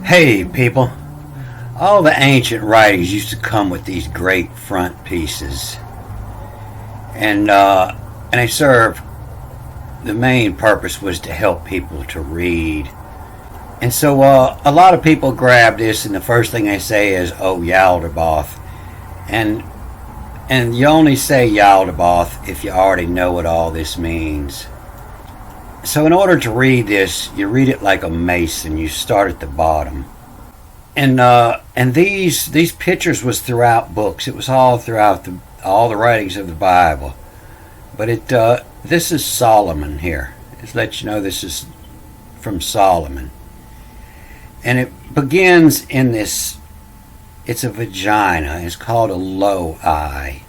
Hey people, all the ancient writings used to come with these great front pieces, and they served, the main purpose was to help people to read. And so a lot of people grab this, and the first thing they say is, "Oh, Yaldabaoth," and and you only say Yaldabaoth if you already know what all this means. So in order to read this, you read it like a mason. You start at the bottom, and these pictures was throughout books. It was all throughout all the writings of the Bible. But this is Solomon here. Just let you know this is from Solomon, and it begins in this. It's a vagina. It's called a low eye.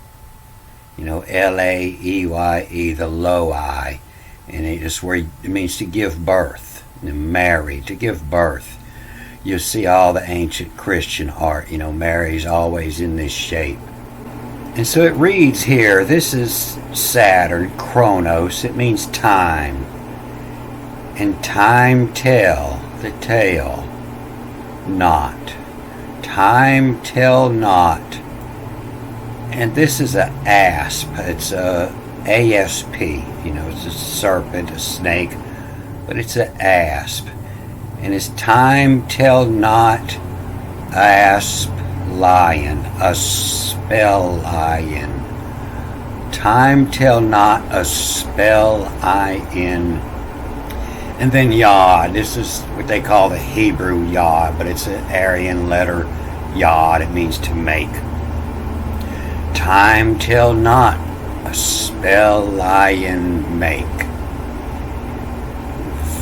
Laeye, the low eye. And it's where it means to give birth, to marry, to give birth. You see all the ancient Christian art, Mary's always in this shape. And so it reads here, this is Saturn, Chronos, it means time. And time tell, the tale, not. Time tell not. And this is a asp, it's a ASP, it's a serpent, a snake, but it's an asp. And it's time tell not asp lion, a spell lion. Time tell not a spell lion. And then Yod, this is what they call the Hebrew Yod, but it's an Aryan letter Yod, it means to make. Time tell not a spell lion make.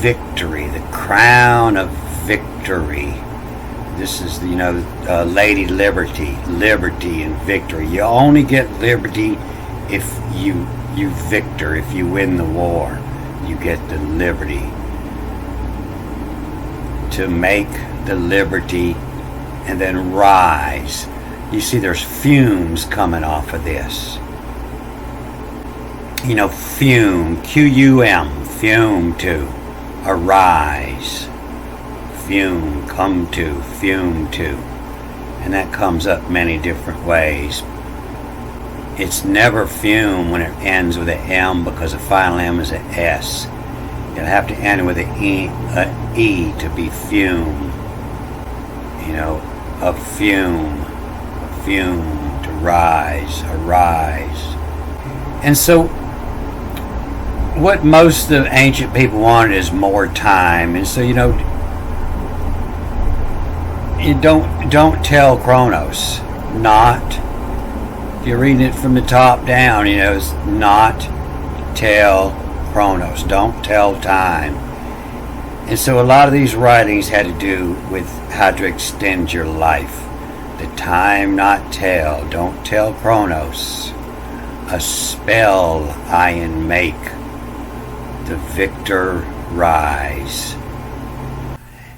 Victory, the crown of victory. This is, Lady Liberty, liberty and victory. You only get liberty if you victor, if you win the war. You get the liberty. To make the liberty and then rise. You see there's fumes coming off of this. Fume, Q-U-M, fume to, arise, fume, come to, fume to. And that comes up many different ways. It's never fume when it ends with an M, because the final M is an S. You'll have to end with an E to be fume. A fume, to rise, arise. And so what most of the ancient people wanted is more time. And so you don't tell Chronos. Not, if you're reading it from the top down, it's not tell Chronos. Don't tell time. And so a lot of these writings had to do with how to extend your life. The time not tell. Don't tell Chronos. A spell iron make. The victor rise.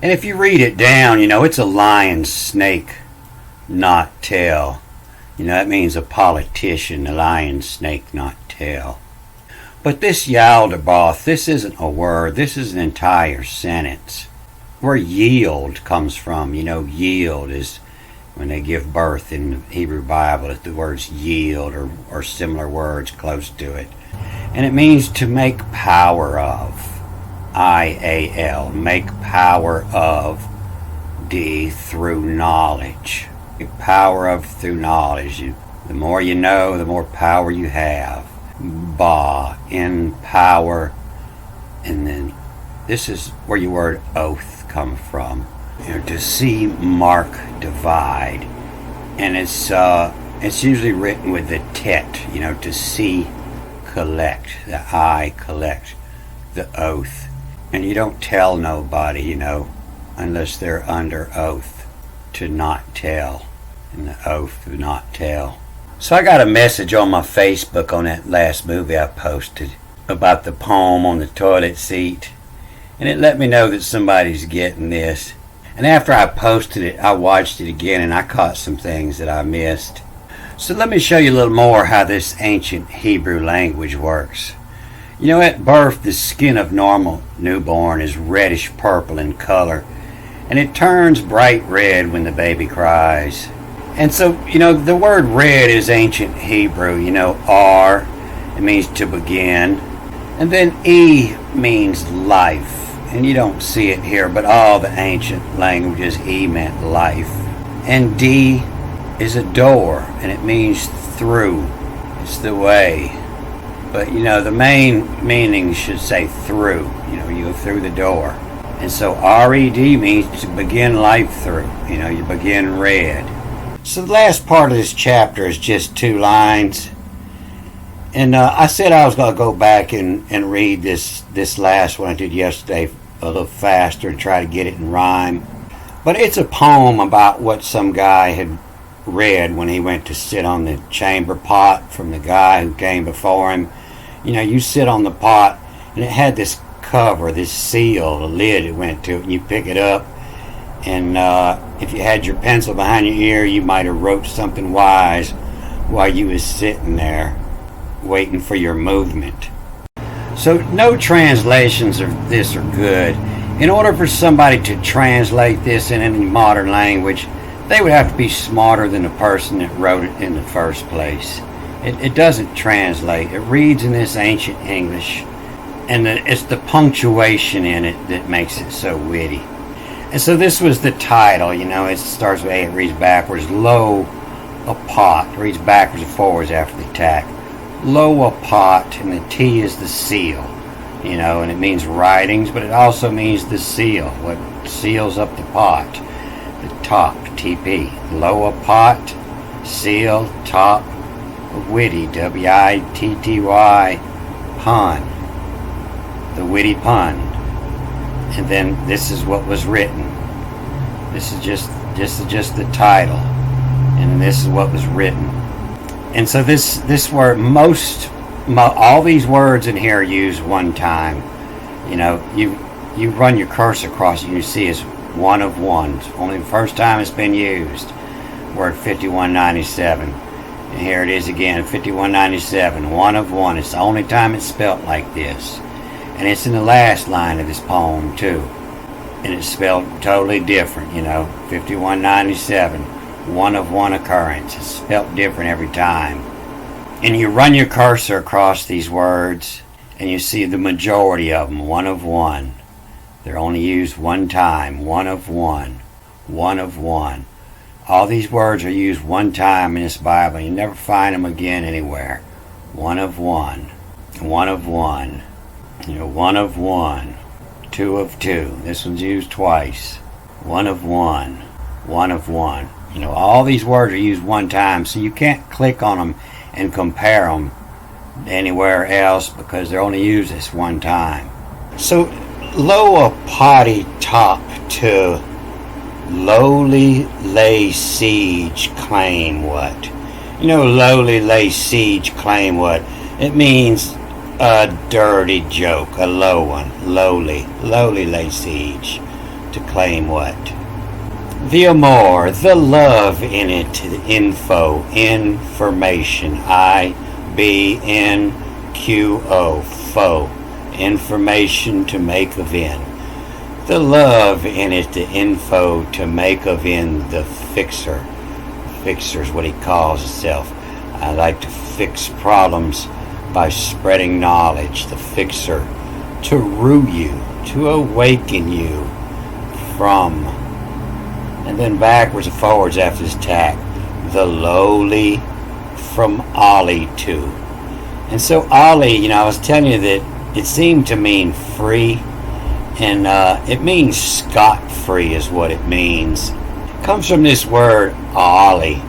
And if you read it down, it's a lion snake, not tail. That means a politician, a lion snake, not tail. But this Yaldabaoth, this isn't a word, this is an entire sentence. Where yield comes from, yield is when they give birth in the Hebrew Bible, the words yield or similar words close to it. And it means to make power of. I-A-L, make power of. D, through knowledge. Power of through knowledge. The more you know, the more power you have. Ba, in power. And then this is where your word oath comes from. To see, mark, divide. And it's usually written with the tet, to see, collect, the I collect, the oath. And you don't tell nobody, unless they're under oath, to not tell, and the oath to not tell. So I got a message on my Facebook on that last movie I posted about the poem on the toilet seat, and it let me know that somebody's getting this. And after I posted it, I watched it again, and I caught some things that I missed. So let me show you a little more how this ancient Hebrew language works. At birth, the skin of normal newborn is reddish purple in color, and it turns bright red when the baby cries. And so, the word red is ancient Hebrew. R, it means to begin. And then E means life. And you don't see it here, but all the ancient languages, E meant life. And D is a door, and it means through. It's the way. But, the main meaning should say through. You go through the door. And so R-E-D means to begin life through. You begin red. So the last part of this chapter is just 2 lines. And I said I was going to go back and read this last one I did yesterday a little faster and try to get it in rhyme. But it's a poem about what some guy had read when he went to sit on the chamber pot from the guy who came before him. You sit on the pot, and it had this cover, this seal, a lid it went to, and you pick it up, and if you had your pencil behind your ear, you might have wrote something wise while you was sitting there waiting for your movement. So no translations of this are good. In order for somebody to translate this in any modern language, they would have to be smarter than the person that wrote it in the first place. It doesn't translate. It reads in this ancient English, and it's the punctuation in it that makes it so witty. And so this was the title. It starts with A, it reads backwards. Lo, a pot. It reads backwards and forwards after the tack. Lo, a pot, and the T is the seal. And it means writings, but it also means the seal, what seals up the pot. The top, TP. Lo, a pot, seal, top, witty, W-I-T-T-Y, pun. The witty pun. And then this is what was written. This is just the title. And this is what was written. And so this word, all these words in here are used one time. You run your cursor across it, and you see it's one of one. It's only the first time it's been used. Word 5197. And here it is again, 5197, one of one. It's the only time it's spelt like this. And it's in the last line of this poem too. And it's spelled totally different, 5197. One of one occurrence. It's spelt different every time. And you run your cursor across these words, and you see the majority of them, one of one. They're only used one time, one of one, one of one. All these words are used one time in this Bible. You never find them again anywhere. One of one, one of one, one of one, two of two. This one's used twice. One of one, one of one. All these words are used one time, so you can't click on them and compare them anywhere else because they're only used this one time. So, lo, a potty top to lowly lay siege claim what? Lowly lay siege claim what? It means a dirty joke, a low one, lowly lay siege to claim what? The amour, the love in it, the info, information, I-B-N-Q-O, foe, information to make of in. The love in it, the info to make of in, the fixer. Fixer's what he calls himself. I like to fix problems by spreading knowledge, the fixer. To rue you, to awaken you from. And then backwards and forwards after this tack. The lowly from Ollie to. And so Ollie, I was telling you that it seemed to mean free. And it means scot-free is what it means. It comes from this word Ollie,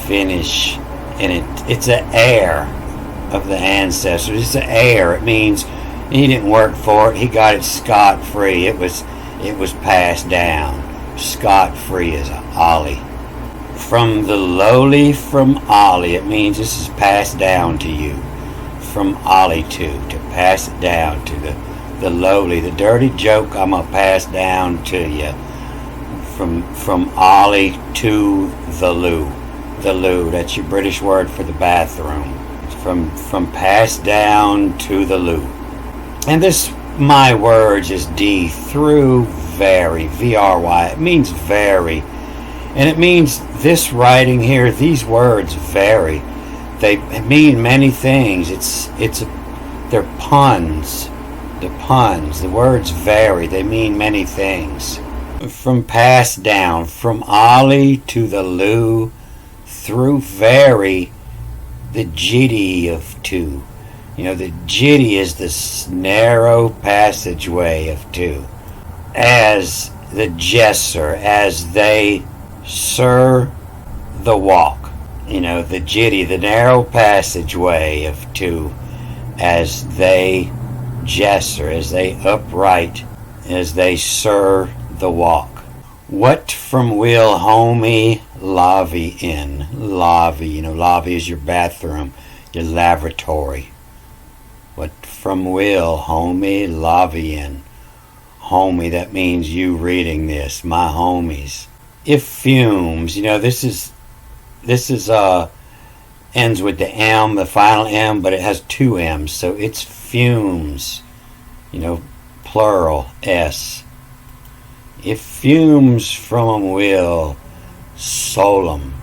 finish. And it's an heir of the ancestors. It's an heir. It means he didn't work for it. He got it scot-free. It was passed down. Scot-free is Ollie. From the lowly from Ollie, it means this is passed down to you. From Ollie to pass it down to the lowly. The dirty joke I'm going to pass down to you. From Ollie to the loo. The loo, that's your British word for the bathroom. From passed down to the loo. And this my words is D through vary, V-R-Y. It means vary. And it means this writing here, these words vary. They mean many things. They're puns. The words vary. They mean many things. From pass down, from Ollie to the Lou, through vary, the jitty of two. The jitty is this narrow passageway of two. As the jesser, as they sir the walk. The jitty, the narrow passageway of two. As they jesser, as they upright, as they sir the walk. What from will homie lavy in? Lavy, lavy is your bathroom, your lavatory. What from will homie lavy in? Homie, that means you reading this, my homies. If fumes, this is ends with the M, the final M, but it has two M's, so it's fumes, plural, S. If fumes from will, solemn,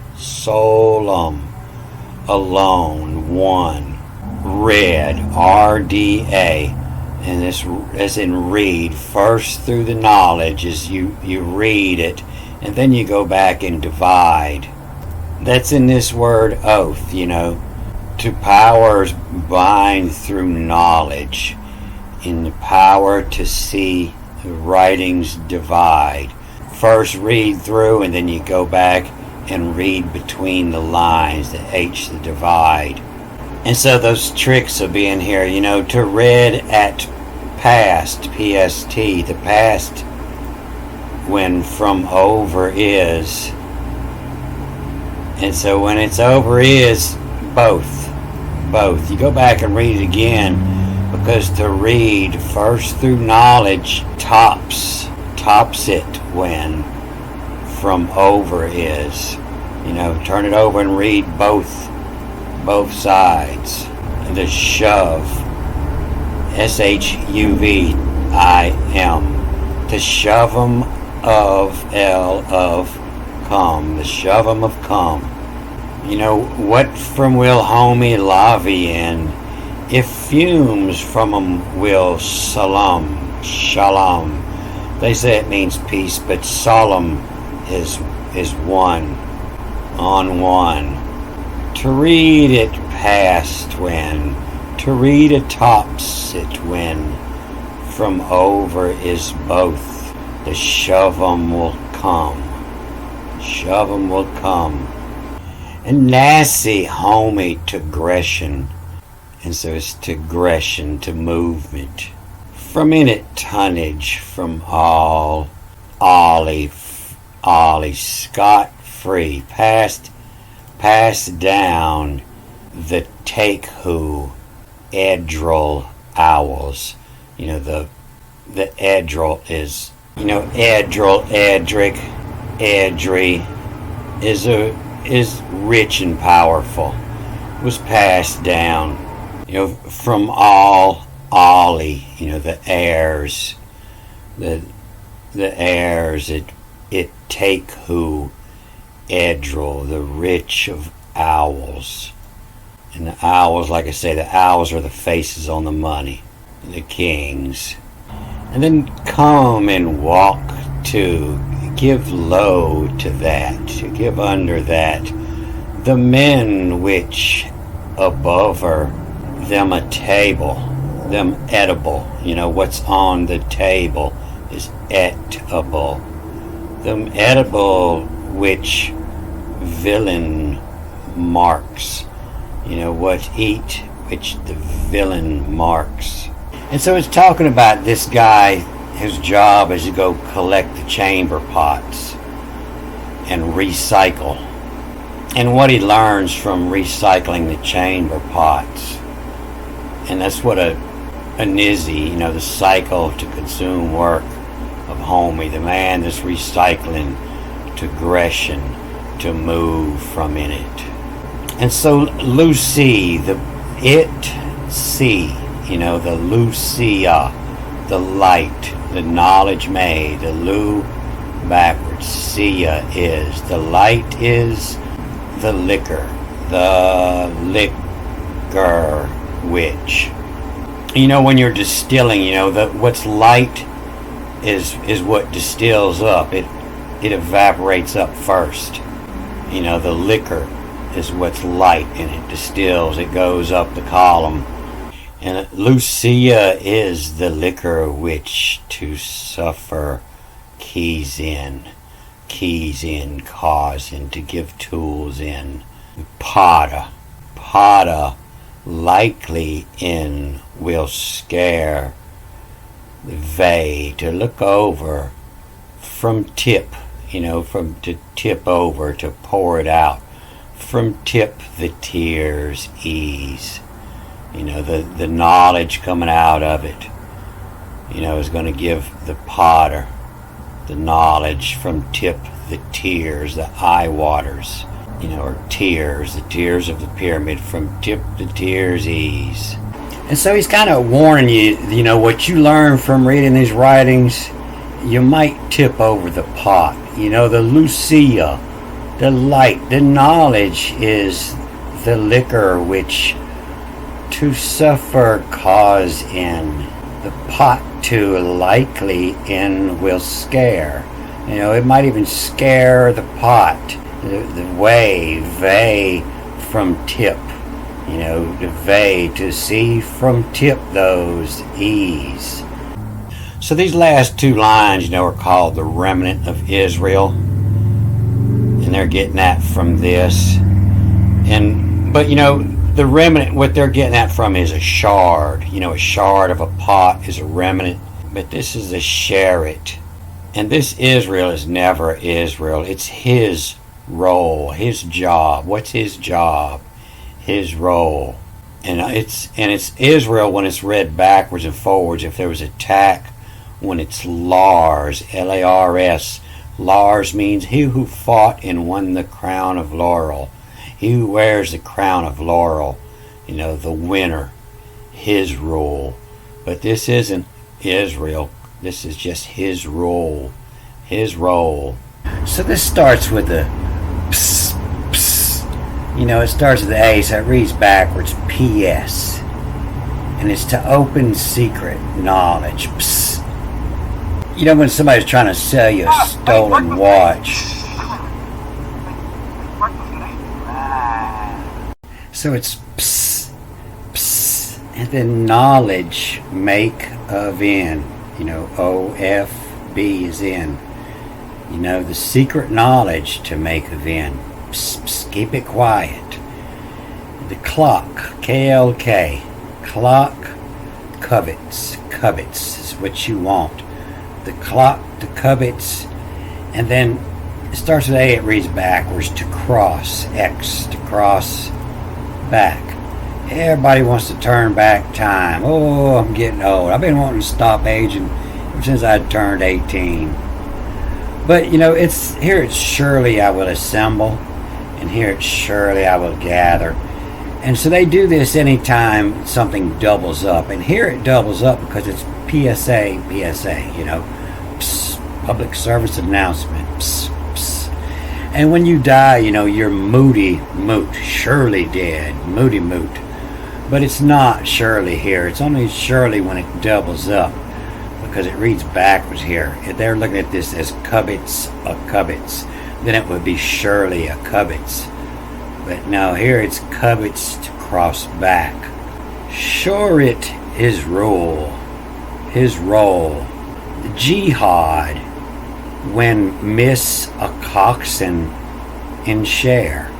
alone, one, read, R-D-A, and this as in read, first through the knowledge is you read it, and then you go back and divide. That's in this word oath, to powers bind through knowledge, in the power to see the writings divide. First read through, and then you go back and read between the lines, the H, the divide. And so those tricks will be in here, to read at past, P-S-T, the past, when from over is. And so when it's over is both. You go back and read it again, because to read first through knowledge tops it when from over is. Turn it over and read both sides. The shove, S-H-U-V-I-M, to shove 'em of L of come, the shove 'em of come. What from will homie lavy in? If fumes from 'em will shalom. They say it means peace, but solemn is one, on one. To read it past when, to read atops it when, from over is both, the shove 'em will come. Shove 'em will come. And nasty homie to and so it's to movement. From in it tonnage, from all, ollie, scot free, passed down, the take who, edril owls. The edril is, edril, edric, edry is rich and powerful, was passed down, from all, ollie, the heirs, the heirs, it take who, edril, the rich of owls. And the owls, like I say, the owls are the faces on the money, the kings. And then come and walk to, give low to that, give under that, the men which above her, them a table, them edible, what's on the table is etable, them edible which villain marks, what eat which the villain marks. And so it's talking about this guy, his job is to go collect the chamber pots and recycle. And what he learns from recycling the chamber pots. And that's what a nizzy, the cycle to consume work of homie, the man that's recycling to aggression, to move from in it. And so Lucy, the Lucia, the light, the knowledge made, the Lu backwards, Sia is, the light is the liquor which, when you're distilling, what's light is what distills up. It evaporates up first. The liquor is what's light, and it distills, it goes up the column. And Lucia is the liquor which to suffer keys in, cause in, to give tools in. Potta likely in will scare they to look over from tip, from to tip over, to pour it out. From tip the tears ease. The knowledge coming out of it, is going to give the potter the knowledge. From tip the tears, the eye waters, or tears, the tears of the pyramid. From tip the tears ease. And so he's kind of warning you, what you learn from reading these writings, you might tip over the pot. The Lucia, the light, the knowledge is the liquor which to suffer cause in. The pot to likely in will scare. It might even scare the pot. The way, they from tip. The they to see from tip those ease. So these last two lines, are called the remnant of Israel. And they're getting that from this. But the remnant, what they're getting at from is a shard. A shard of a pot is a remnant. But this is a sheret. And this Israel is never Israel. It's his role, his job. What's his job? His role. And it's Israel when it's read backwards and forwards. If there was attack, when it's Lars, Lars. Lars means he who fought and won the crown of laurel. He who wears the crown of laurel, the winner, his rule. But this isn't Israel. This is just his role. His role. So this starts with the ps, ps. It starts with the A, so it reads backwards, PS. And it's to open secret knowledge. Ps. When somebody's trying to sell you a stolen watch. So it's ps, ps, and then knowledge, make of in. OFB is in. The secret knowledge to make of in. Psst, psst, keep it quiet. The clock, KLK. Clock, covets is what you want. The clock, the covets, and then it starts with A, it reads backwards, to cross, X, to cross back. Everybody wants to turn back time. Oh, I'm getting old. I've been wanting to stop aging ever since I turned 18. But it's surely I will assemble, and here it's surely I will gather. And so they do this anytime something doubles up, and here it doubles up because it's PSA, psst, public service announcement, psst, psst. And when you die, you're moody moot, surely dead, moody moot. But it's not surely here. It's only surely when it doubles up, because it reads backwards here. If they're looking at this as covets, a covets, then it would be surely a covets. But no, here it's covets to cross back. Sure, it his rule, his role. The Jihad, when miss a coxswain in share.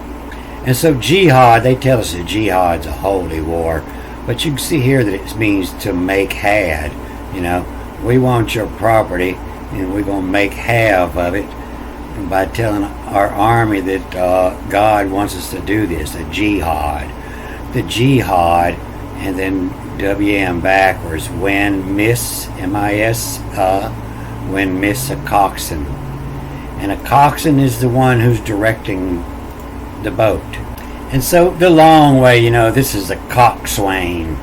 And so Jihad, they tell us that Jihad's a holy war, but you can see here that it means to make had. We want your property, and we're going to make have of it by telling our army that God wants us to do this, a Jihad. The Jihad, and then WM backwards, when miss, M-I-S, when miss a coxswain. And a coxswain is the one who's directing the boat. And so the long way, this is a Coxswain.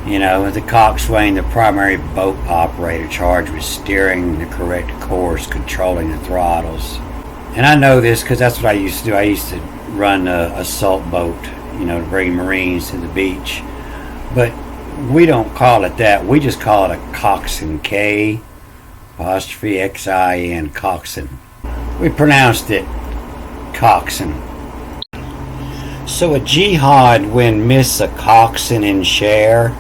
The Coxswain, the primary boat operator, charged with steering the correct course, controlling the throttles. And I know this because that's what I used to do. I used to run a salt boat, to bring Marines to the beach. But we don't call it that. We just call it a coxswain, K''Xin, coxswain. We pronounced it coxswain. So a jihad when miss a coxswain in share,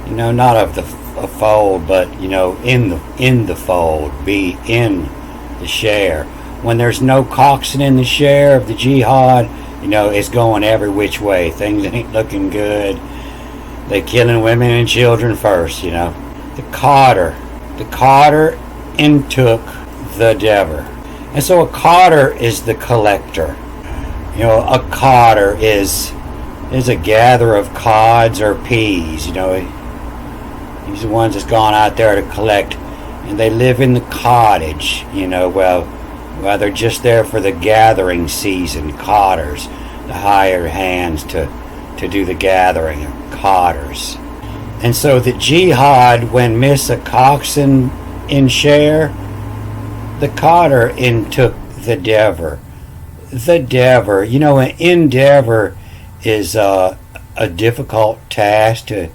not of the fold, but in the fold, be in the share. When there's no coxswain in the share of the jihad, it's going every which way. Things ain't looking good. They killing women and children first. The Cotter intook the Dever, and so a Cotter is the collector. A Cotter is a gatherer of cods or peas. He's the ones that's gone out there to collect, and they live in the cottage. Well, they're just there for the gathering season. Cotters, the hired hands to do the gathering, cotters. And so the jihad, when miss a coxswain in share, the Cotter intook the Dever. The Dever, an endeavor is a difficult task to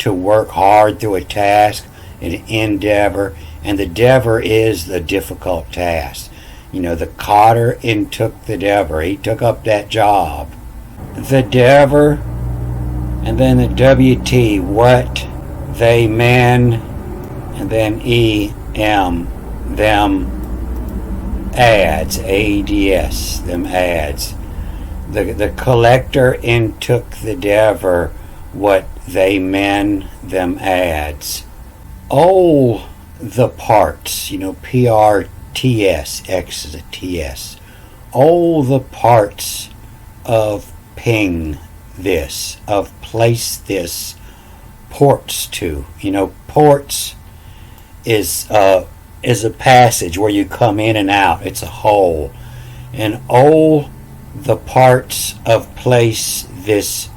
work hard through a task, an endeavor, and the Dever is the difficult task. The Cotter intook the Dever. He took up that job. The Dever, and then the WT, what they men, and then EM, them ads, ADS, them ads. The collector intook the Dever, what they men, them ads. Oh, the parts, PRTS, X is a TS. Oh, the parts of ping this, of place this, ports to. Ports is a passage where you come in and out. It's a hole. And all the parts of place this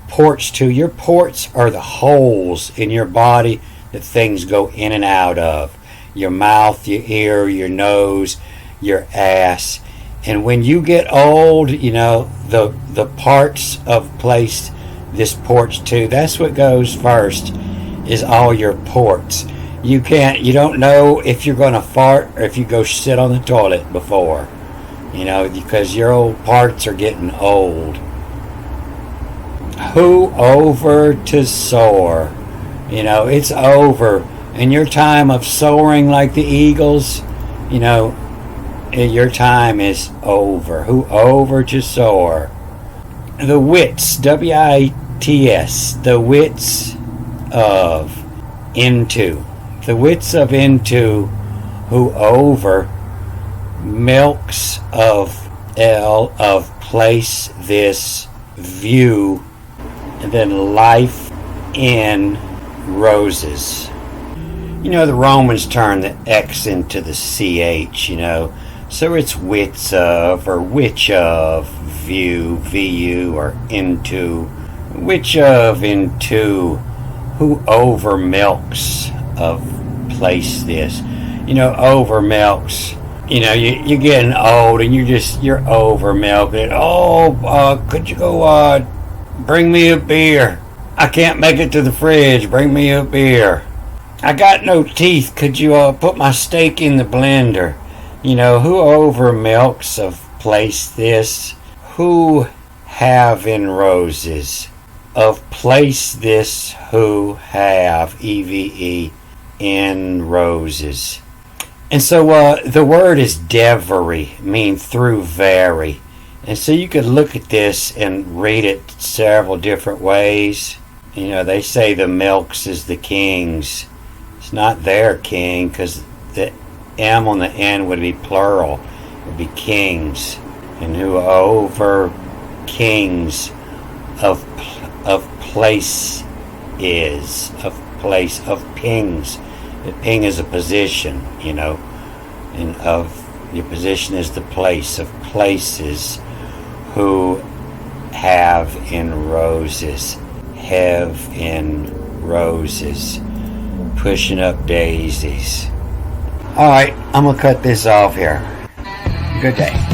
ports to. Your ports are the holes in your body that things go in and out of. Your mouth, your ear, your nose, your ass. And when you get old, the parts of place this ports to, that's what goes first, is all your ports. You don't know if you're going to fart or if you go sit on the toilet before, because your old parts are getting old. Who over to soar? It's over. And your time of soaring like the eagles, your time is over. Who over to soar? The wits, WITS, the wits of into. The wits of into, who over milks of place this view, and then life in roses. The Romans turned the X into the CH, so it's wits of, or which of, view, VU, or into, which of, into, who over milks of place this. Over milks. You're getting old and you're over milking. Oh, could you go bring me a beer? I can't make it to the fridge. Bring me a beer. I got no teeth. Could you put my steak in the blender? Who over milks of place this? Who have in roses of place this? Who have EVE in roses? And so the word is devery, mean through vary. And so you could look at this and read it several different ways. They say the milks is the kings. It's not their king, because the M on the end would be plural. It would be kings. And who over kings of place is, of place, of pings. The ping is a position, and of your position is the place, of places, who have in roses. Have in roses. Pushing up daisies. Alright, I'm gonna cut this off here. Good day.